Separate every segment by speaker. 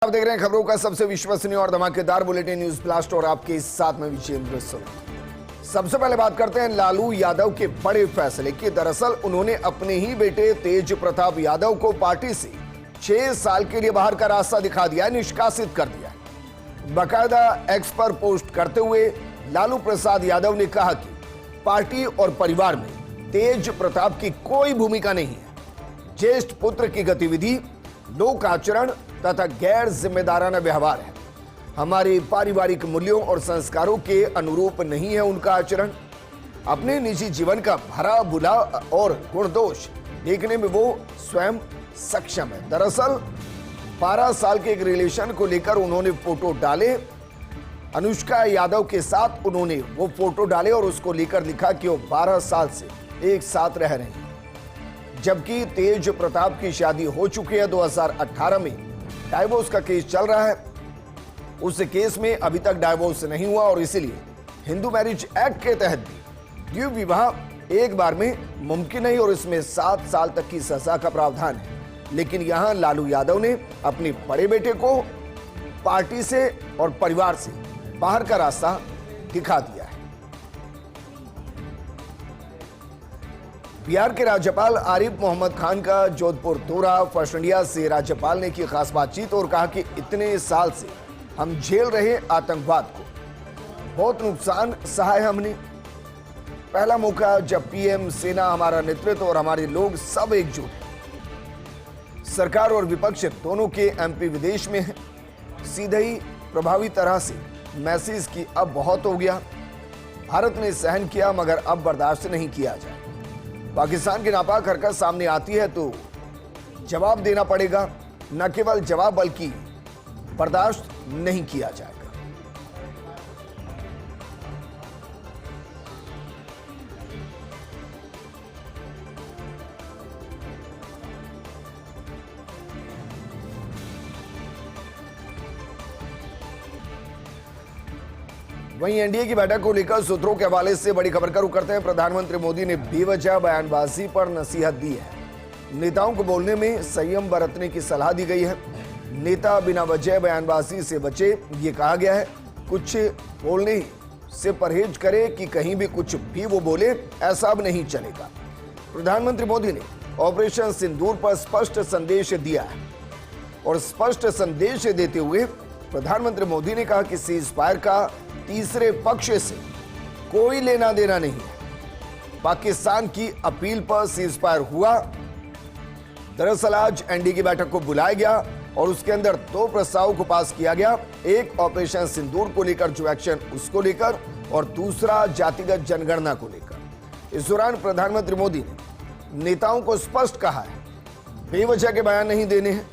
Speaker 1: आप देख रहे हैं खबरों का सबसे विश्वसनीय और धमाकेदार बुलेटिन न्यूज ब्लास्ट और आपके साथ में विजेंद्र सोनी। सबसे पहले बात करते हैं लालू यादव के बड़े फैसले की। दरअसल उन्होंने अपने ही बेटे तेज प्रताप यादव को पार्टी से 6 साल के लिए बाहर का रास्ता दिखा दिया, निष्कासित कर दिया। बाकायदा एक्स पर पोस्ट करते हुए लालू प्रसाद यादव ने कहा कि पार्टी और परिवार में तेज प्रताप की कोई भूमिका नहीं है। ज्येष्ठ पुत्र की गतिविधि, लोक आचरण तथा गैर जिम्मेदाराना व्यवहार है। हमारे पारिवारिक मूल्यों और संस्कारों के अनुरूप नहीं है उनका आचरण। अपने निजी जीवन का भरा बुला और गुण दोष देखने में वो स्वयं सक्षम है। दरअसल 12 साल के एक रिलेशन को लेकर उन्होंने फोटो डाले। अनुष्का यादव के साथ उन्होंने वो फोटो डाले और उसको लेकर लिखा कि वो 12 साल से एक साथ रह रहे हैं। जबकि तेज प्रताप की शादी हो चुकी है। 2018 में डाइवोर्स का केस चल रहा है। उस केस में अभी तक डाइवोर्स नहीं हुआ और इसीलिए हिंदू मैरिज एक्ट के तहत भी द्वितीय विवाह एक बार में मुमकिन नहीं और इसमें 7 साल तक की सजा का प्रावधान है। लेकिन यहां लालू यादव ने अपने बड़े बेटे को पार्टी से और परिवार से बाहर का रास्ता दिखा दिया है। बिहार के राज्यपाल आरिफ मोहम्मद खान का जोधपुर दौरा। फर्स्ट इंडिया से राज्यपाल ने की खास बातचीत और कहा कि इतने साल से हम झेल रहे आतंकवाद को बहुत नुकसान सहा है हमने। पहला मौका जब पीएम, सेना, हमारा नेतृत्व और हमारे लोग सब एकजुट हैं। सरकार और विपक्ष दोनों के एमपी विदेश में हैं। सीधे ही प्रभावी तरह से मैसेज की अब बहुत हो गया। भारत ने सहन किया मगर अब बर्दाश्त नहीं किया जाए। पाकिस्तान की नापाक हरकत सामने आती है तो जवाब देना पड़ेगा। न केवल जवाब बल्कि बर्दाश्त नहीं किया जाएगा। वहीं एनडीए की बैठक को लेकर सूत्रों के हवाले से बड़ी खबर का रुख करते हैं। प्रधानमंत्री मोदी ने बेवजह बयानबाजी पर नसीहत दी है। नेताओं को बोलने में संयम बरतने की सलाह दी गई है। नेता बिना वजह बयानबाजी से बचे, ये कहा गया है। कुछ बोलने से परहेज करे कि कहीं भी कुछ भी वो बोले, ऐसा अब नहीं चलेगा। प्रधानमंत्री मोदी ने ऑपरेशन सिंदूर पर स्पष्ट संदेश दिया है और स्पष्ट संदेश देते हुए प्रधानमंत्री मोदी ने कहा कि सीजफायर का तीसरे पक्ष से कोई लेना देना नहीं है। पाकिस्तान की अपील पर सीजफायर हुआ। दरअसल आज एनडीए की बैठक को बुलाया गया और उसके अंदर 2 प्रस्ताव को पास किया गया। एक ऑपरेशन सिंदूर को लेकर जो एक्शन उसको लेकर और दूसरा जातिगत जनगणना को लेकर। इस दौरान प्रधानमंत्री मोदी ने नेताओं को स्पष्ट कहा है, बेवजह के बयान नहीं देने हैं।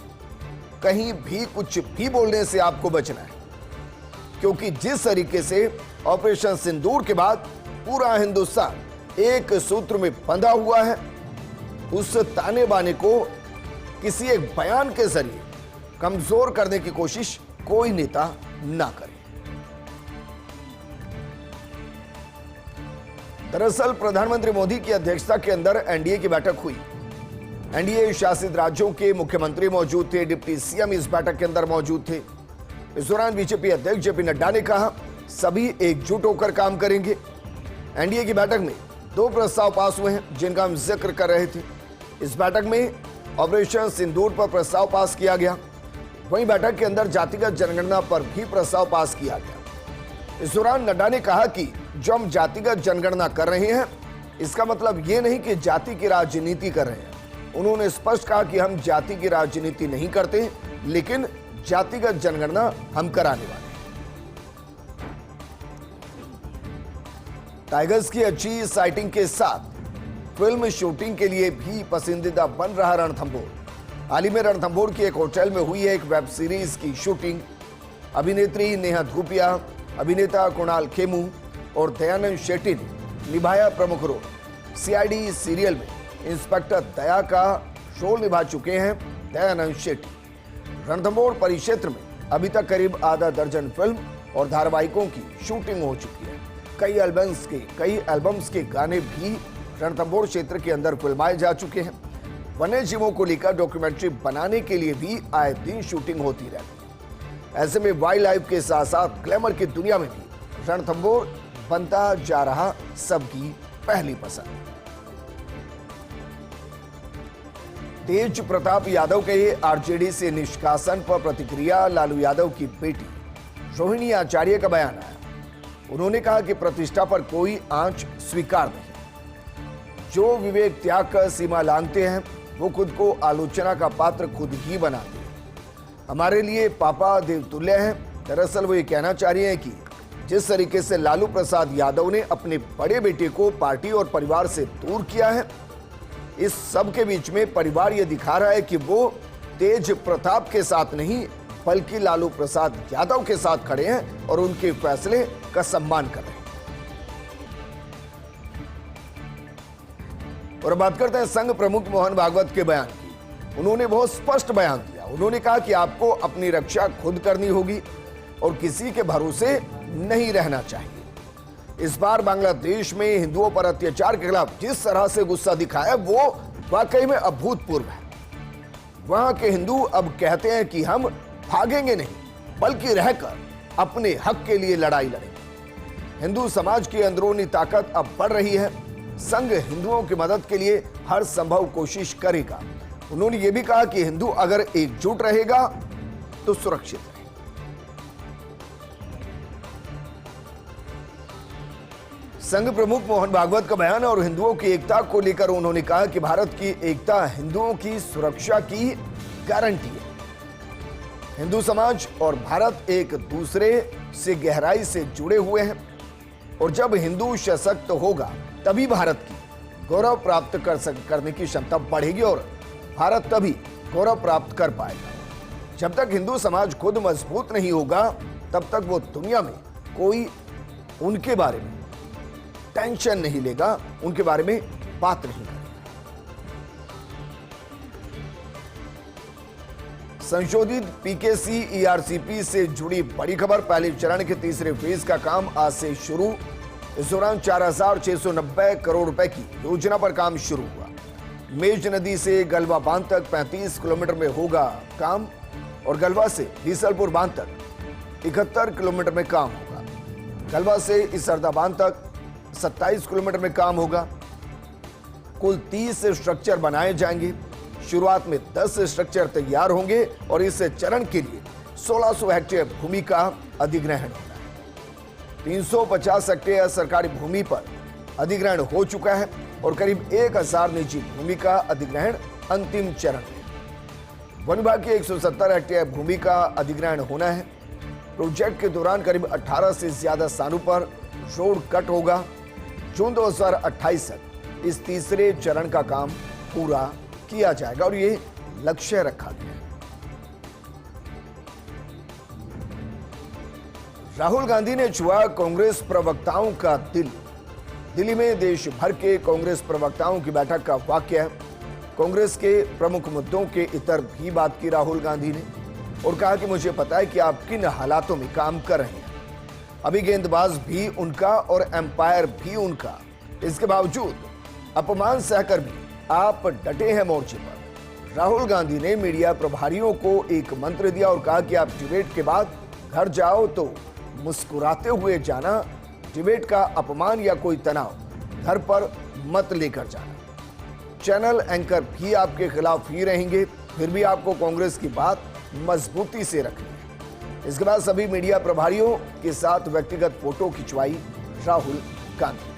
Speaker 1: कहीं भी कुछ भी बोलने से आपको बचना है, क्योंकि जिस तरीके से ऑपरेशन सिंदूर के बाद पूरा हिंदुस्तान एक सूत्र में बंधा हुआ है, उस ताने बाने को किसी एक बयान के जरिए कमजोर करने की कोशिश कोई नेता ना करे। दरअसल प्रधानमंत्री मोदी की अध्यक्षता के अंदर एनडीए की बैठक हुई। एनडीए शासित राज्यों के मुख्यमंत्री मौजूद थे। डिप्टी सीएम इस बैठक के अंदर मौजूद थे। इस दौरान बीजेपी अध्यक्ष जेपी नड्डा ने कहा, सभी एकजुट होकर काम करेंगे। एनडीए की बैठक में 2 प्रस्ताव पास हुए हैं जिनका हम जिक्र कर रहे थे। इस बैठक में ऑपरेशन सिंदूर पर प्रस्ताव पास किया गया। वहीं बैठक के अंदर जातिगत जनगणना पर भी प्रस्ताव पास किया गया। इस दौरान नड्डा ने कहा कि जो हम जातिगत जनगणना कर रहे हैं, इसका मतलब ये नहीं कि जाति की राजनीति कर रहे हैं। उन्होंने स्पष्ट कहा कि हम जाति की राजनीति नहीं करते, लेकिन जातिगत जनगणना हम कराने वाले हैं। टाइगर्स की अच्छी साइटिंग के साथ फिल्म शूटिंग के लिए भी पसंदीदा बन रहा रणथंभौर। हाल ही में रणथंभौर के एक होटल में हुई है एक वेब सीरीज की शूटिंग। अभिनेत्री नेहा धूपिया, अभिनेता कुणाल खेमू और दयानंद शेट्टी ने निभाया प्रमुख रोल। सीआईडी सीरियल में इंस्पेक्टर दया का रोल निभा चुके हैं दयानंद शेट्टी। रणथंभौर परिक्षेत्र में अभी तक करीब आधा दर्जन फिल्म और धारावाहिकों की शूटिंग हो चुकी है। कई एल्बम्स के गाने भी रणथंभौर क्षेत्र के अंदर फिल्माए जा चुके हैं। वन्य जीवों को लेकर डॉक्यूमेंट्री बनाने के लिए भी आए दिन शूटिंग होती रहती है। ऐसे में वाइल्ड लाइफ के साथ साथ ग्लैमर की दुनिया में भी रणथंभौर बनता जा रहा सबकी पहली पसंद। तेज प्रताप यादव के आरजेडी से निष्कासन पर प्रतिक्रिया। लालू यादव की बेटी रोहिणी आचार्य का बयान आया। उन्होंने कहा कि प्रतिष्ठा पर कोई आंच स्वीकार नहीं। जो विवेक त्याग कर सीमा लांघते हैं वो खुद को आलोचना का पात्र खुद ही बनाते हैं। हमारे लिए पापा देवतुल्य हैं। दरअसल वो ये कहना चाह रही हैं कि जिस तरीके से लालू प्रसाद यादव ने अपने बड़े बेटे को पार्टी और परिवार से दूर किया है, इस सब के बीच में परिवार ये दिखा रहा है कि वो तेज प्रताप के साथ नहीं बल्कि लालू प्रसाद यादव के साथ खड़े हैं और उनके फैसले का सम्मान कर रहे हैं। और बात करते हैं संघ प्रमुख मोहन भागवत के बयान की। उन्होंने बहुत स्पष्ट बयान दिया। उन्होंने कहा कि आपको अपनी रक्षा खुद करनी होगी और किसी के भरोसे नहीं रहना चाहिए। इस बार बांग्लादेश में हिंदुओं पर अत्याचार के खिलाफ जिस तरह से गुस्सा दिखाया वो वाकई में अभूतपूर्व है। वहां के हिंदू अब कहते हैं कि हम भागेंगे नहीं बल्कि रहकर अपने हक के लिए लड़ाई लड़ेंगे। हिंदू समाज की अंदरूनी ताकत अब बढ़ रही है। संघ हिंदुओं की मदद के लिए हर संभव कोशिश करेगा। उन्होंने ये भी कहा कि हिंदू अगर एकजुट रहेगा तो सुरक्षित रहेगा। संघ प्रमुख मोहन भागवत का बयान और हिंदुओं की एकता को लेकर उन्होंने कहा कि भारत की एकता हिंदुओं की सुरक्षा की गारंटी है। हिंदू समाज और भारत एक दूसरे से गहराई से जुड़े हुए हैं और जब हिंदू सशक्त होगा तभी भारत की गौरव प्राप्त करने की क्षमता बढ़ेगी और भारत तभी गौरव प्राप्त कर पाएगा। जब तक हिंदू समाज खुद मजबूत नहीं होगा तब तक वो दुनिया में कोई उनके बारे में टेंशन नहीं लेगा, उनके बारे में बात नहीं करेगा। संशोधित पीकेसी ईआरसीपी से जुड़ी बड़ी खबर। पहले चरण के तीसरे फेज का काम आज से शुरू। इस दौरान 4,690 करोड़ रुपए की योजना पर काम शुरू हुआ। मेज नदी से गलवा बांध तक 35 किलोमीटर में होगा काम और गलवा से बीसलपुर बांध तक 71 किलोमीटर में काम होगा। गलवा से इसरदा बांध तक 27 किलोमीटर में काम होगा। कुल 30 स्ट्रक्चर बनाए जाएंगे। शुरुआत में 10 स्ट्रक्चर तैयार होंगे और इस चरण के लिए 1600 हेक्टेयर भूमि का अधिग्रहण होना है। 350 हेक्टेयर सरकारी भूमि पर अधिग्रहण हो चुका है और करीब 1000 निजी भूमि का अधिग्रहण अंतिम चरण है। वन विभाग की 170 हेक्टेयर भूमि का अधिग्रहण होना है। प्रोजेक्ट के दौरान करीब 18 से ज्यादा स्थानों पर रोड कट होगा। जून 2028 तक इस तीसरे चरण का काम पूरा किया जाएगा और ये लक्ष्य रखा गया है। राहुल गांधी ने छुआ कांग्रेस प्रवक्ताओं का दिल। दिल्ली में देश भर के कांग्रेस प्रवक्ताओं की बैठक का वाकया है। कांग्रेस के प्रमुख मुद्दों के इतर भी बात की राहुल गांधी ने और कहा कि मुझे पता है कि आप किन हालातों में काम कर रहे हैं। अभी गेंदबाज भी उनका और एम्पायर भी उनका, इसके बावजूद अपमान सहकर भी आप डटे हैं मोर्चे पर। राहुल गांधी ने मीडिया प्रभारियों को एक मंत्र दिया और कहा कि आप डिबेट के बाद घर जाओ तो मुस्कुराते हुए जाना। डिबेट का अपमान या कोई तनाव घर पर मत लेकर जाना। चैनल एंकर भी आपके खिलाफ ही रहेंगे, फिर भी आपको कांग्रेस की बात मजबूती से रखनी है। इसके बाद सभी मीडिया प्रभारियों के साथ व्यक्तिगत फोटो खिंचवाई राहुल गांधी।